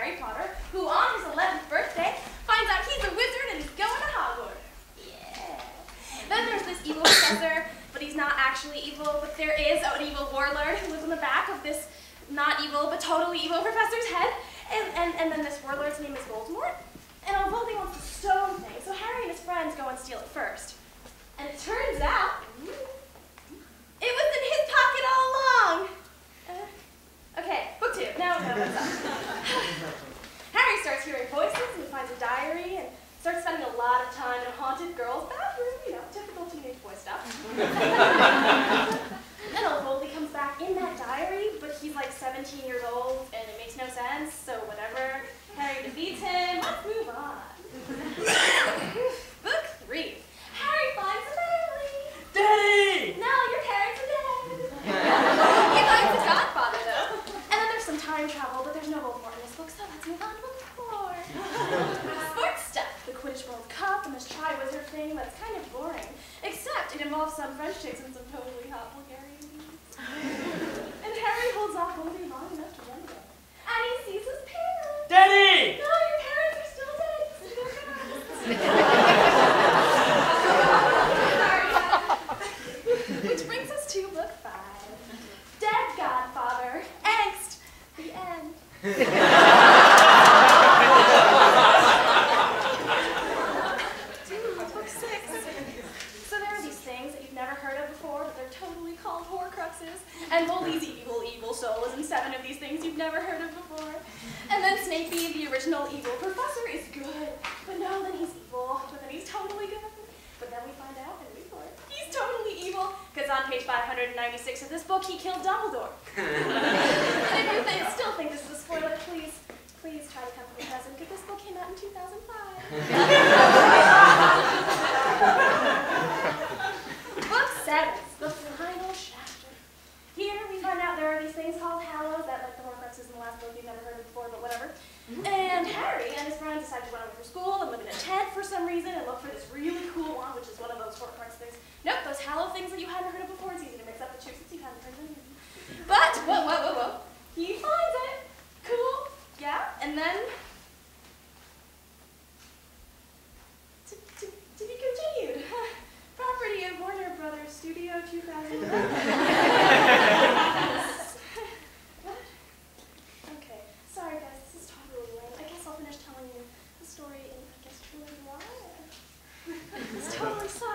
Harry Potter, who on his 11th birthday finds out he's a wizard and he's going to Hogwarts. Yeah. Then there's this evil professor, but he's not actually evil, but there is an evil warlord who lives in the back of this not evil, but totally evil professor's head. And then this warlord's name is Voldemort. And Voldemort wants to stone things, so Harry and his friends go and steal it first. And it turns out, it was in his pocket all along. Okay, book 2. Now what's up? Harry starts hearing voices and he finds a diary and starts spending a lot of time in a haunted girl's bathroom, you know, typical teenage boy stuff. Then old Voldy comes back in that diary, but he's like 17 years old and it makes no sense, so whatever. Harry defeats him. Let's move on. Book 3. Harry finds a family. Daddy! No, your parents are dead. He finds a godfather, though. And then there's some time travel, but there's no Voldemort in this book, so let's move on to book 4. Sports stuff. The Quidditch World Cup and this Tri-Wizard thing that's kind of boring. Except it involves some French chicks and some totally hot Bulgarian dudes. And Harry holds off Voldy long enough to run away. And he sees his parents. Daddy! No, your parents are still dead. Which brings us to book 5. Dead Godfather. Angst. The end. Book 6. So there are these things that you've never heard of before, but they're totally called Horcruxes. And Voldy's evil soul is in 7 of these things you've never heard of before. And then Snapey, the original evil professor, is good. But no, then he's evil. But then he's totally good. But then we find out, and we learn, he's totally evil. Because on page 596 of this book, he killed Dumbledore. And if you still think this is a spoiler, please try to come to the present, because this book came out in 2005. Book 7, the final chapter. Here we find out there are these things called Hallows, that like the Horcruxes in the last book you've never heard of before, but whatever. And Harry and his friends decide to run away from school and live in a tent for some reason and look for this really cool one, which is one of those Horcrux things. Nope, those Hallow things that you hadn't heard of before. It's easy to mix up the two since you hadn't heard of them. But, whoa. He finds it. Cool. Yeah, and then to be continued. Property of Warner Brothers Studio 2011. What? Okay, sorry guys, this is totally lame. I guess I'll finish telling you the story in, I guess, Truly July. It's totally so